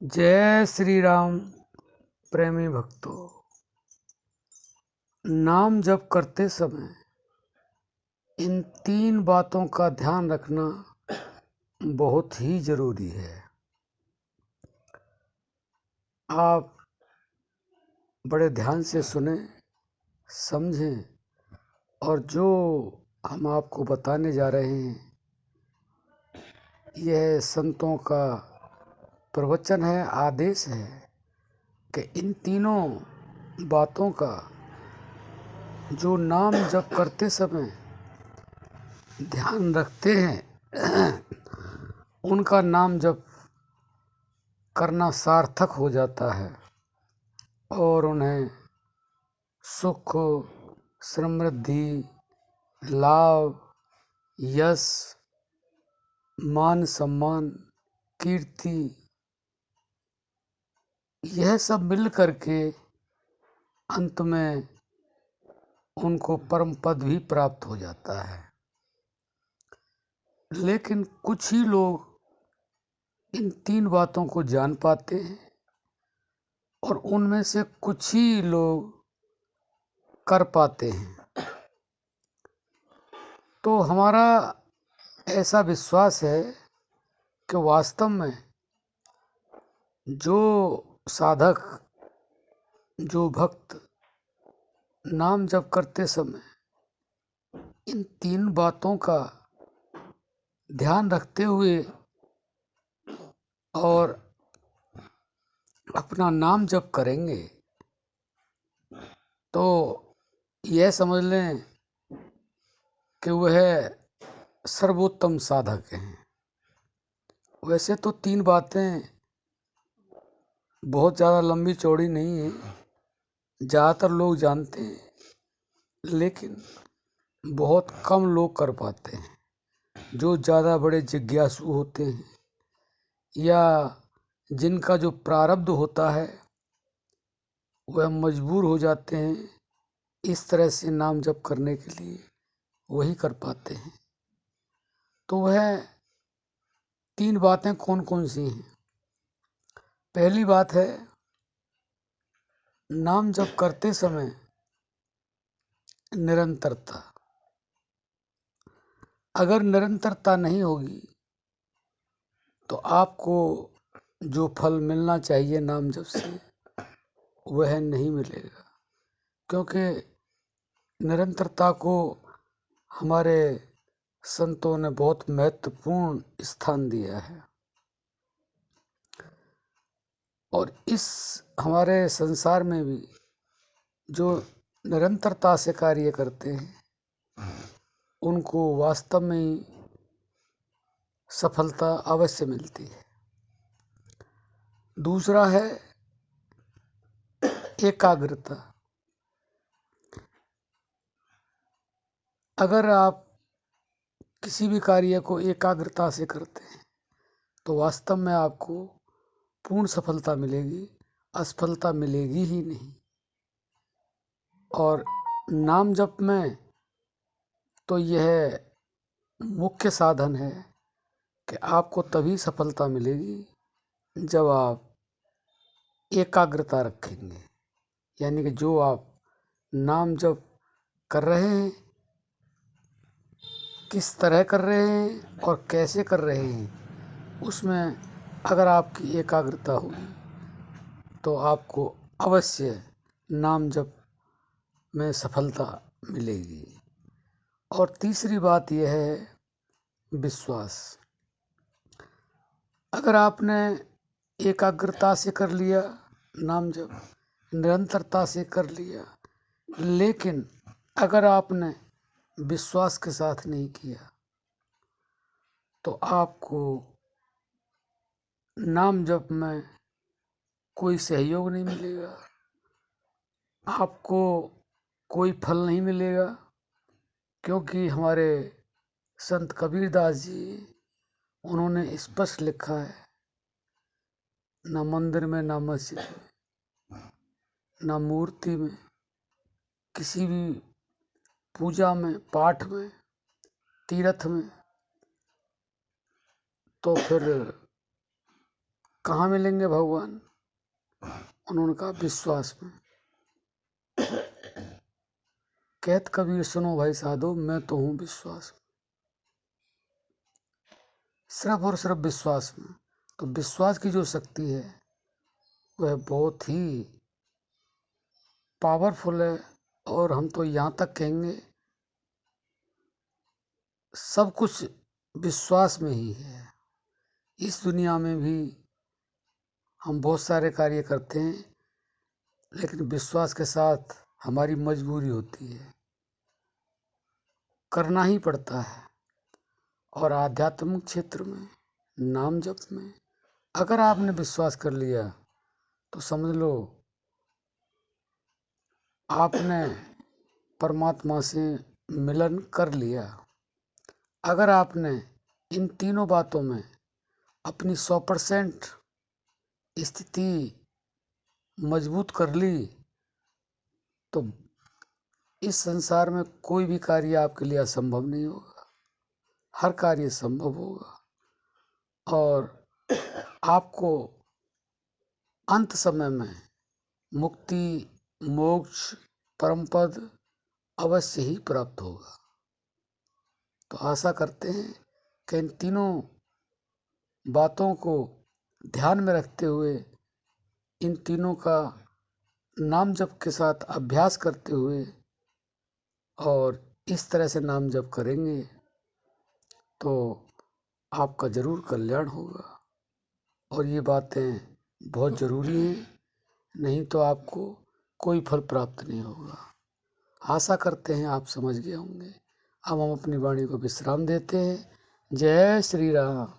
जय श्री राम। प्रेमी भक्तों, नाम जप करते समय इन 3 बातों का ध्यान रखना बहुत ही जरूरी है। आप बड़े ध्यान से सुने, समझें और जो हम आपको बताने जा रहे हैं यह संतों का प्रवचन है, आदेश है कि इन तीनों बातों का जो नाम जप करते समय ध्यान रखते हैं उनका नाम जप करना सार्थक हो जाता है और उन्हें सुख, समृद्धि, लाभ, यश, मान सम्मान, कीर्ति यह सब मिल करके अंत में उनको परम पद भी प्राप्त हो जाता है। लेकिन कुछ ही लोग इन 3 बातों को जान पाते हैं और उनमें से कुछ ही लोग कर पाते हैं। तो हमारा ऐसा विश्वास है कि वास्तव में जो साधक, जो भक्त नाम जप करते समय इन 3 बातों का ध्यान रखते हुए और अपना नाम जप करेंगे तो यह समझ लें कि वह सर्वोत्तम साधक हैं। वैसे तो 3 बातें बहुत ज़्यादा लंबी चौड़ी नहीं है, ज़्यादातर लोग जानते हैं, लेकिन बहुत कम लोग कर पाते हैं। जो ज़्यादा बड़े जिज्ञासु होते हैं या जिनका जो प्रारब्ध होता है वह मजबूर हो जाते हैं इस तरह से नाम जप करने के लिए, वही कर पाते हैं। तो वह 3 बातें कौन कौन सी हैं? पहली बात है, नाम जप करते समय निरंतरता। अगर निरंतरता नहीं होगी तो आपको जो फल मिलना चाहिए नाम जप से वह नहीं मिलेगा, क्योंकि निरंतरता को हमारे संतों ने बहुत महत्वपूर्ण स्थान दिया है। और इस हमारे संसार में भी जो निरंतरता से कार्य करते हैं उनको वास्तव में ही सफलता अवश्य मिलती है। दूसरा है एकाग्रता। अगर आप किसी भी कार्य को एकाग्रता से करते हैं तो वास्तव में आपको पूर्ण सफलता मिलेगी, असफलता मिलेगी ही नहीं। और नाम जप में तो यह मुख्य साधन है कि आपको तभी सफलता मिलेगी जब आप एकाग्रता रखेंगे। यानी कि जो आप नाम जप कर रहे हैं, किस तरह कर रहे हैं और कैसे कर रहे हैं, उसमें अगर आपकी एकाग्रता होगी तो आपको अवश्य नाम जप में सफलता मिलेगी। और तीसरी बात यह है विश्वास। अगर आपने एकाग्रता से कर लिया नाम जप, निरंतरता से कर लिया, लेकिन अगर आपने विश्वास के साथ नहीं किया तो आपको नाम जप में कोई सहयोग नहीं मिलेगा, आपको कोई फल नहीं मिलेगा। क्योंकि हमारे संत कबीरदास जी, उन्होंने स्पष्ट लिखा है, ना मंदिर में, ना मस्जिद में, ना मूर्ति में, किसी भी पूजा में, पाठ में, तीर्थ में, तो फिर कहाँ मिलेंगे भगवान? उन्होंने कहा विश्वास में। कहत कबीर सुनो भाई साधो, मैं तो हूँ विश्वास में, सिर्फ और सिर्फ विश्वास में। तो विश्वास की जो शक्ति है वह बहुत ही पावरफुल है। और हम तो यहाँ तक कहेंगे सब कुछ विश्वास में ही है। इस दुनिया में भी हम बहुत सारे कार्य करते हैं, लेकिन विश्वास के साथ हमारी मजबूरी होती है, करना ही पड़ता है। और आध्यात्मिक क्षेत्र में, नाम जप में अगर आपने विश्वास कर लिया तो समझ लो आपने परमात्मा से मिलन कर लिया। अगर आपने इन तीनों बातों में अपनी 100% स्थिति मजबूत कर ली तो इस संसार में कोई भी कार्य आपके लिए असंभव नहीं होगा, हर कार्य संभव होगा। और आपको अंत समय में मुक्ति, मोक्ष, परम पद अवश्य ही प्राप्त होगा। तो आशा करते हैं कि इन तीनों बातों को ध्यान में रखते हुए, इन तीनों का नाम जप के साथ अभ्यास करते हुए और इस तरह से नाम जप करेंगे तो आपका जरूर कल्याण होगा। और ये बातें बहुत ज़रूरी हैं, नहीं तो आपको कोई फल प्राप्त नहीं होगा। आशा करते हैं आप समझ गए होंगे। अब हम अपनी वाणी को विश्राम देते हैं। जय श्री राम।